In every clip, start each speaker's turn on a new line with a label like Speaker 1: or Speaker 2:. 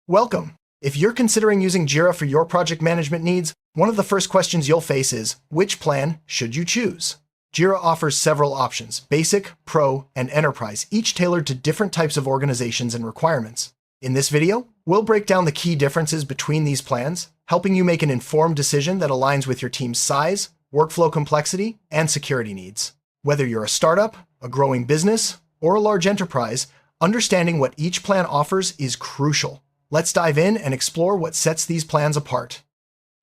Speaker 1: Welcome! If you're considering using Jira for your project management needs, one of the first questions you'll face is, which plan should you choose? Jira offers several options, Basic, Pro, and Enterprise, each tailored to different types of organizations and requirements. In this video, we'll break down the key differences between these plans, helping you make an informed decision that aligns with your team's size, workflow complexity, and security needs. Whether you're a startup, a growing business, or a large enterprise, understanding what each plan offers is crucial. Let's dive in and explore what sets these plans apart.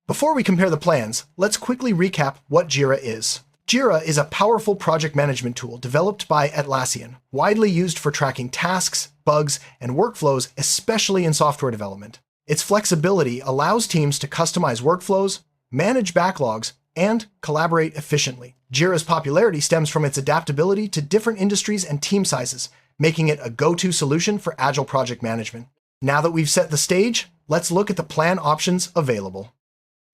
Speaker 1: Before we compare the plans, let's quickly recap what Jira is. Jira is a powerful project management tool developed by Atlassian, widely used for tracking tasks, bugs, and workflows, especially in software development. Its flexibility allows teams to customize workflows, manage backlogs, and collaborate efficiently. Jira's popularity stems from its adaptability to different industries and team sizes, making it a go-to solution for agile project management. Now that we've set the stage, let's look at the plan options available.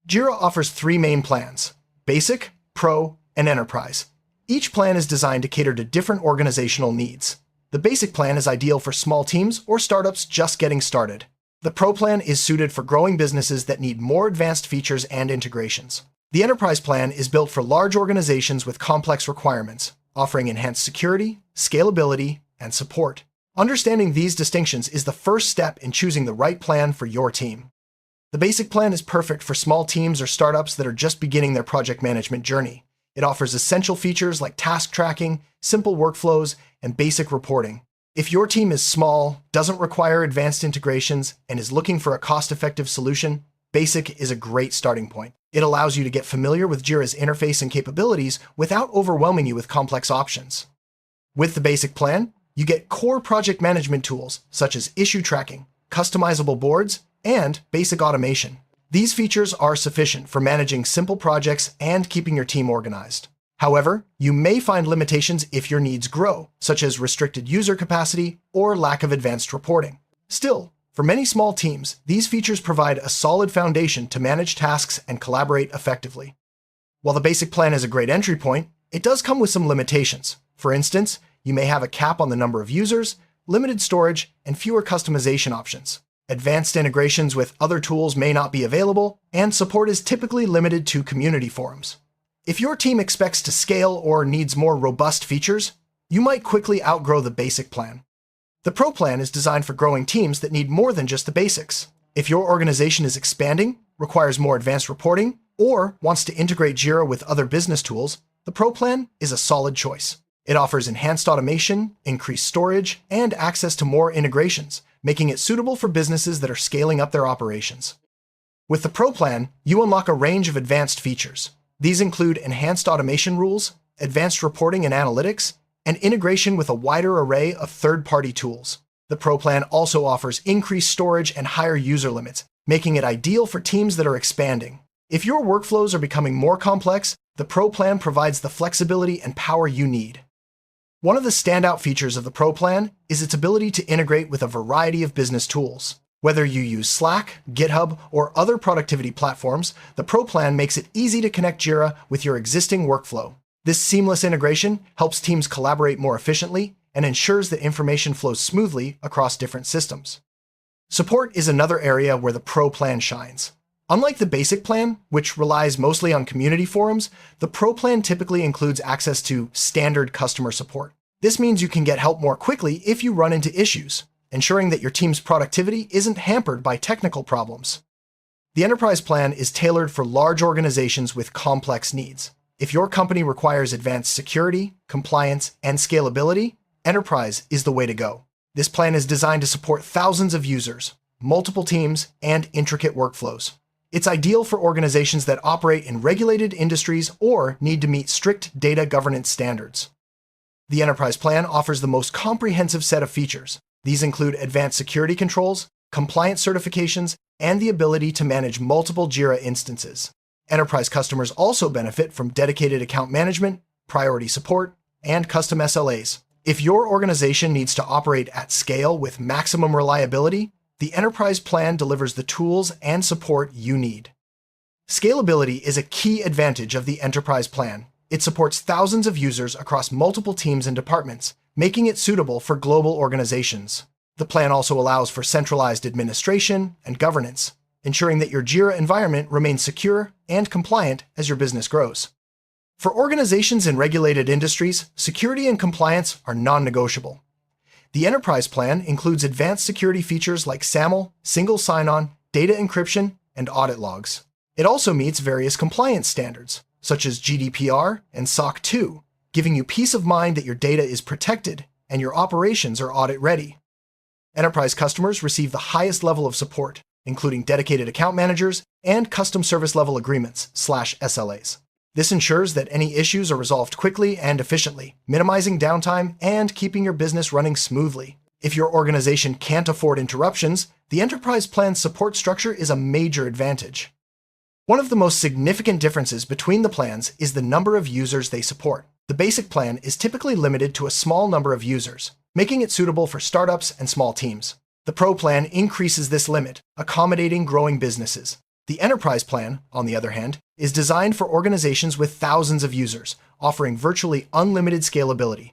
Speaker 1: Jira offers three main plans: Basic, Pro, and Enterprise. Each plan is designed to cater to different organizational needs. The Basic plan is ideal for small teams or startups just getting started. The Pro plan is suited for growing businesses that need more advanced features and integrations. The Enterprise plan is built for large organizations with complex requirements, offering enhanced security, scalability, and support. Understanding these distinctions is the first step in choosing the right plan for your team. The Basic plan is perfect for small teams or startups that are just beginning their project management journey. It offers essential features like task tracking, simple workflows, and basic reporting. If your team is small, doesn't require advanced integrations, and is looking for a cost-effective solution, Basic is a great starting point. It allows you to get familiar with Jira's interface and capabilities without overwhelming you with complex options. With the Basic plan, you get core project management tools such as issue tracking, customizable boards, and basic automation. These features are sufficient for managing simple projects and keeping your team organized. However, you may find limitations if your needs grow, such as restricted user capacity or lack of advanced reporting. Still, for many small teams, these features provide a solid foundation to manage tasks and collaborate effectively. While the Basic plan is a great entry point, it does come with some limitations. For instance, you may have a cap on the number of users, limited storage, and fewer customization options. Advanced integrations with other tools may not be available, and support is typically limited to community forums. If your team expects to scale or needs more robust features, you might quickly outgrow the Basic plan. The Pro plan is designed for growing teams that need more than just the basics. If your organization is expanding, requires more advanced reporting, or wants to integrate Jira with other business tools, the Pro plan is a solid choice. It offers enhanced automation, increased storage, and access to more integrations, making it suitable for businesses that are scaling up their operations. With the Pro plan, you unlock a range of advanced features. These include enhanced automation rules, advanced reporting and analytics, and integration with a wider array of third-party tools. The Pro plan also offers increased storage and higher user limits, making it ideal for teams that are expanding. If your workflows are becoming more complex, the Pro plan provides the flexibility and power you need. One of the standout features of the Pro plan is its ability to integrate with a variety of business tools. Whether you use Slack, GitHub, or other productivity platforms, the Pro plan makes it easy to connect Jira with your existing workflow. This seamless integration helps teams collaborate more efficiently and ensures that information flows smoothly across different systems. Support is another area where the Pro plan shines. Unlike the Basic plan, which relies mostly on community forums, the Pro plan typically includes access to standard customer support. This means you can get help more quickly if you run into issues, ensuring that your team's productivity isn't hampered by technical problems. The Enterprise plan is tailored for large organizations with complex needs. If your company requires advanced security, compliance, and scalability, Enterprise is the way to go. This plan is designed to support thousands of users, multiple teams, and intricate workflows. It's ideal for organizations that operate in regulated industries or need to meet strict data governance standards. The Enterprise plan offers the most comprehensive set of features. These include advanced security controls, compliance certifications, and the ability to manage multiple Jira instances. Enterprise customers also benefit from dedicated account management, priority support, and custom SLAs. If your organization needs to operate at scale with maximum reliability, the Enterprise plan delivers the tools and support you need. Scalability is a key advantage of the Enterprise plan. It supports thousands of users across multiple teams and departments, making it suitable for global organizations. The plan also allows for centralized administration and governance, ensuring that your Jira environment remains secure and compliant as your business grows. For organizations in regulated industries, security and compliance are non-negotiable. The Enterprise plan includes advanced security features like SAML, single sign-on, data encryption, and audit logs. It also meets various compliance standards, such as GDPR and SOC 2, giving you peace of mind that your data is protected and your operations are audit-ready. Enterprise customers receive the highest level of support, including dedicated account managers and custom service level agreements (SLAs). This ensures that any issues are resolved quickly and efficiently, minimizing downtime and keeping your business running smoothly. If your organization can't afford interruptions, the Enterprise plan's support structure is a major advantage. One of the most significant differences between the plans is the number of users they support. The Basic plan is typically limited to a small number of users, making it suitable for startups and small teams. The Pro plan increases this limit, accommodating growing businesses. The Enterprise plan, on the other hand, is designed for organizations with thousands of users, offering virtually unlimited scalability.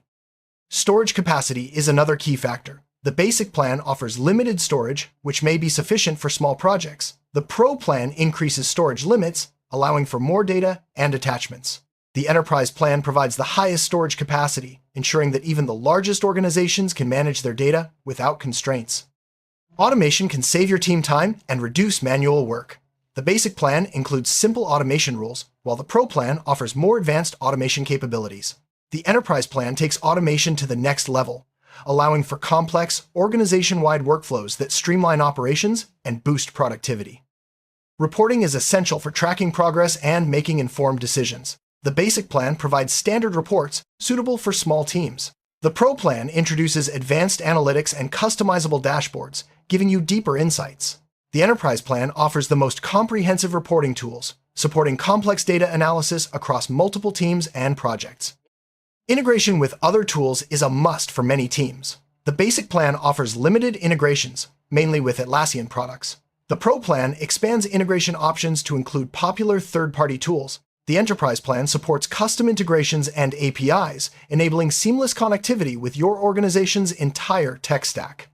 Speaker 1: Storage capacity is another key factor. The Basic plan offers limited storage, which may be sufficient for small projects. The Pro plan increases storage limits, allowing for more data and attachments. The Enterprise plan provides the highest storage capacity, ensuring that even the largest organizations can manage their data without constraints. Automation can save your team time and reduce manual work. The Basic plan includes simple automation rules, while the Pro plan offers more advanced automation capabilities. The Enterprise plan takes automation to the next level, allowing for complex, organization-wide workflows that streamline operations and boost productivity. Reporting is essential for tracking progress and making informed decisions. The Basic plan provides standard reports suitable for small teams. The Pro plan introduces advanced analytics and customizable dashboards, giving you deeper insights. The Enterprise plan offers the most comprehensive reporting tools, supporting complex data analysis across multiple teams and projects. Integration with other tools is a must for many teams. The Basic plan offers limited integrations, mainly with Atlassian products. The Pro plan expands integration options to include popular third-party tools. The Enterprise plan supports custom integrations and APIs, enabling seamless connectivity with your organization's entire tech stack.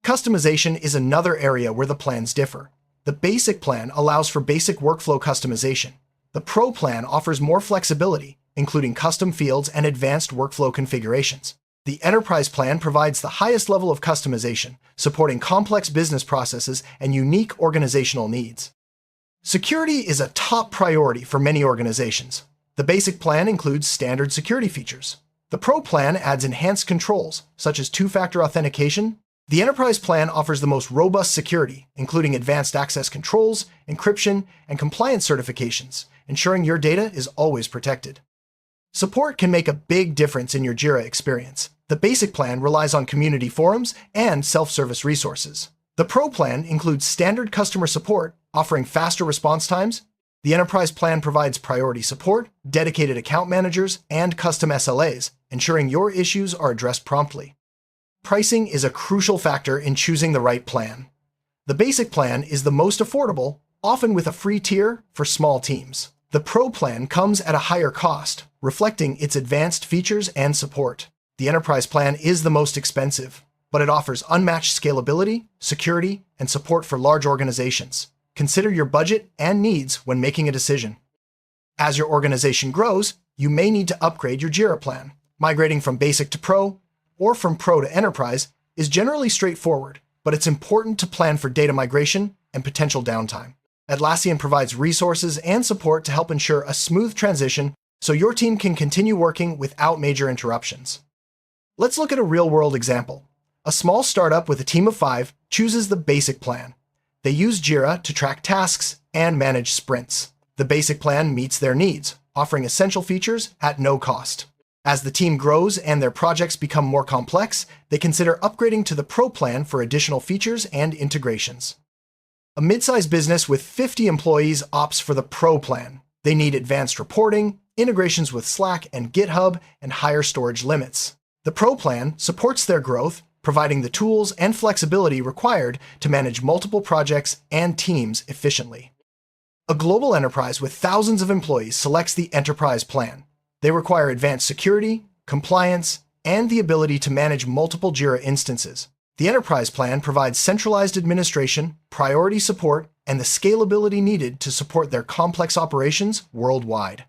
Speaker 1: Customization is another area where the plans differ. The Basic plan allows for basic workflow customization. The Pro plan offers more flexibility, including custom fields and advanced workflow configurations. The Enterprise plan provides the highest level of customization, supporting complex business processes and unique organizational needs. Security is a top priority for many organizations. The Basic plan includes standard security features. The Pro plan adds enhanced controls, such as two-factor authentication. The Enterprise plan offers the most robust security, including advanced access controls, encryption, and compliance certifications, ensuring your data is always protected. Support can make a big difference in your Jira experience. The Basic plan relies on community forums and self-service resources. The Pro plan includes standard customer support, offering faster response times. The Enterprise plan provides priority support, dedicated account managers, and custom SLAs, ensuring your issues are addressed promptly. Pricing is a crucial factor in choosing the right plan. The Basic plan is the most affordable, often with a free tier for small teams. The Pro plan comes at a higher cost, reflecting its advanced features and support. The Enterprise plan is the most expensive, but it offers unmatched scalability, security, and support for large organizations. Consider your budget and needs when making a decision. As your organization grows, you may need to upgrade your Jira plan. Migrating from Basic to Pro, or from Pro to Enterprise, is generally straightforward, but it's important to plan for data migration and potential downtime. Atlassian provides resources and support to help ensure a smooth transition so your team can continue working without major interruptions. Let's look at a real-world example. A small startup with a team of 5 chooses the Basic plan. They use Jira to track tasks and manage sprints. The Basic plan meets their needs, offering essential features at no cost. As the team grows and their projects become more complex, they consider upgrading to the Pro plan for additional features and integrations. A mid-sized business with 50 employees opts for the Pro plan. They need advanced reporting, integrations with Slack and GitHub, and higher storage limits. The Pro plan supports their growth, providing the tools and flexibility required to manage multiple projects and teams efficiently. A global enterprise with thousands of employees selects the Enterprise plan. They require advanced security, compliance, and the ability to manage multiple Jira instances. The Enterprise plan provides centralized administration, priority support, and the scalability needed to support their complex operations worldwide.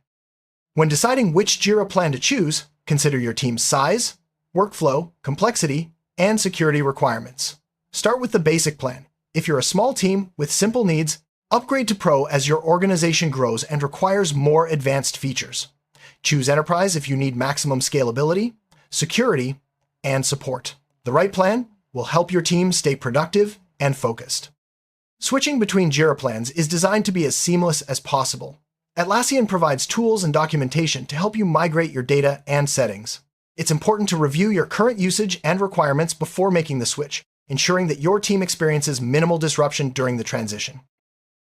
Speaker 1: When deciding which Jira plan to choose, consider your team's size, workflow, complexity, and security requirements. Start with the Basic plan. If you're a small team with simple needs, upgrade to Pro as your organization grows and requires more advanced features. Choose Enterprise if you need maximum scalability, security, and support. The right plan will help your team stay productive and focused. Switching between Jira plans is designed to be as seamless as possible. Atlassian provides tools and documentation to help you migrate your data and settings. It's important to review your current usage and requirements before making the switch, ensuring that your team experiences minimal disruption during the transition.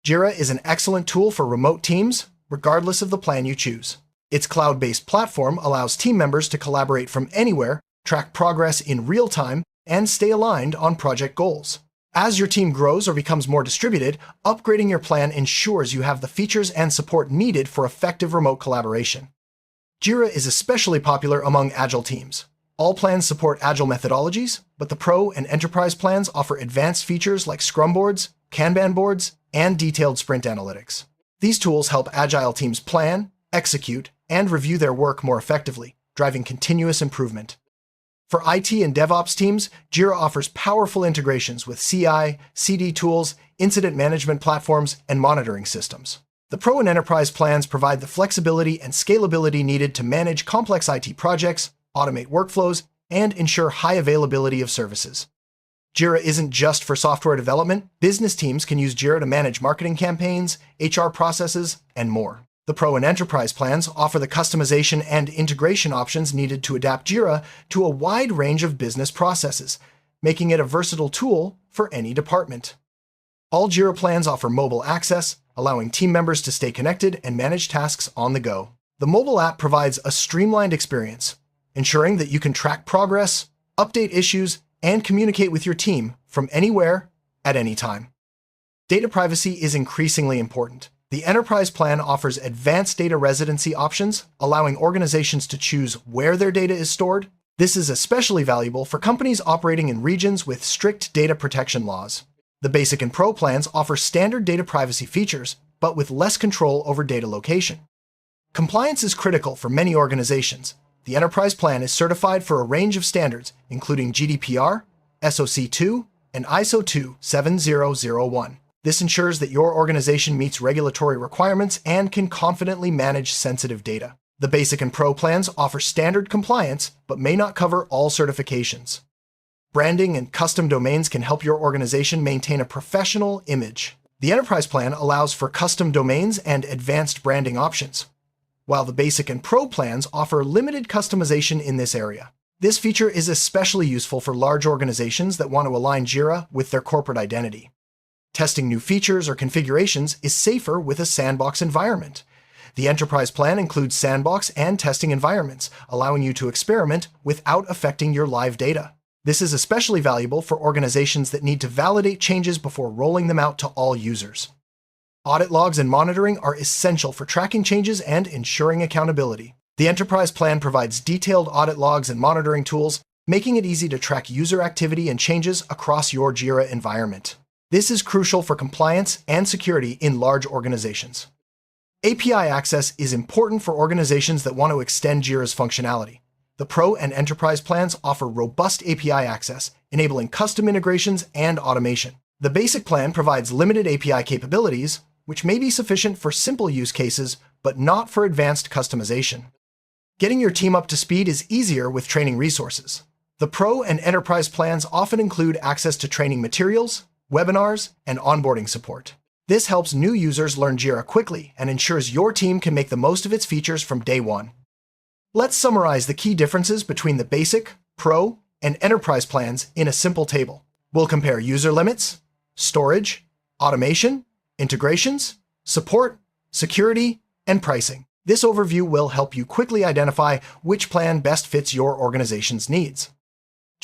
Speaker 1: Jira is an excellent tool for remote teams, regardless of the plan you choose. Its cloud-based platform allows team members to collaborate from anywhere, track progress in real time, and stay aligned on project goals. As your team grows or becomes more distributed, upgrading your plan ensures you have the features and support needed for effective remote collaboration. Jira is especially popular among Agile teams. All plans support Agile methodologies, but the Pro and Enterprise plans offer advanced features like Scrum boards, Kanban boards, and detailed sprint analytics. These tools help Agile teams plan, execute, and review their work more effectively, driving continuous improvement. For IT and DevOps teams, Jira offers powerful integrations with CI, CD tools, incident management platforms, and monitoring systems. The Pro and Enterprise plans provide the flexibility and scalability needed to manage complex IT projects, automate workflows, and ensure high availability of services. Jira isn't just for software development. Business teams can use Jira to manage marketing campaigns, HR processes, and more. The Pro and Enterprise plans offer the customization and integration options needed to adapt Jira to a wide range of business processes, making it a versatile tool for any department. All Jira plans offer mobile access, allowing team members to stay connected and manage tasks on the go. The mobile app provides a streamlined experience, ensuring that you can track progress, update issues, and communicate with your team from anywhere, at any time. Data privacy is increasingly important. The Enterprise plan offers advanced data residency options, allowing organizations to choose where their data is stored. This is especially valuable for companies operating in regions with strict data protection laws. The Basic and Pro plans offer standard data privacy features, but with less control over data location. Compliance is critical for many organizations. The Enterprise plan is certified for a range of standards, including GDPR, SOC 2, and ISO 27001. This ensures that your organization meets regulatory requirements and can confidently manage sensitive data. The Basic and Pro plans offer standard compliance, but may not cover all certifications. Branding and custom domains can help your organization maintain a professional image. The Enterprise plan allows for custom domains and advanced branding options, while the Basic and Pro plans offer limited customization in this area. This feature is especially useful for large organizations that want to align Jira with their corporate identity. Testing new features or configurations is safer with a sandbox environment. The Enterprise plan includes sandbox and testing environments, allowing you to experiment without affecting your live data. This is especially valuable for organizations that need to validate changes before rolling them out to all users. Audit logs and monitoring are essential for tracking changes and ensuring accountability. The Enterprise plan provides detailed audit logs and monitoring tools, making it easy to track user activity and changes across your Jira environment. This is crucial for compliance and security in large organizations. API access is important for organizations that want to extend Jira's functionality. The Pro and Enterprise plans offer robust API access, enabling custom integrations and automation. The Basic plan provides limited API capabilities, which may be sufficient for simple use cases, but not for advanced customization. Getting your team up to speed is easier with training resources. The Pro and Enterprise plans often include access to training materials, webinars, and onboarding support. This helps new users learn Jira quickly and ensures your team can make the most of its features from day one. Let's summarize the key differences between the Basic, Pro, and Enterprise plans in a simple table. We'll compare user limits, storage, automation, integrations, support, security, and pricing. This overview will help you quickly identify which plan best fits your organization's needs.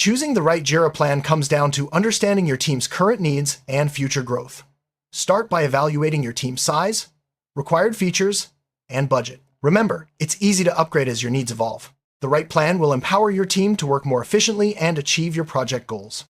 Speaker 1: Choosing the right Jira plan comes down to understanding your team's current needs and future growth. Start by evaluating your team size, required features, and budget. Remember, it's easy to upgrade as your needs evolve. The right plan will empower your team to work more efficiently and achieve your project goals.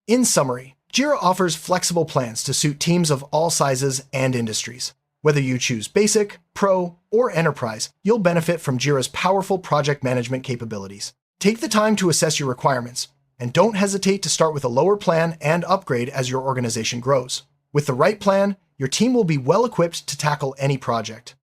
Speaker 1: In summary, Jira offers flexible plans to suit teams of all sizes and industries. Whether you choose Basic, Pro, or Enterprise, you'll benefit from Jira's powerful project management capabilities. Take the time to assess your requirements, and don't hesitate to start with a lower plan and upgrade as your organization grows. With the right plan, your team will be well equipped to tackle any project.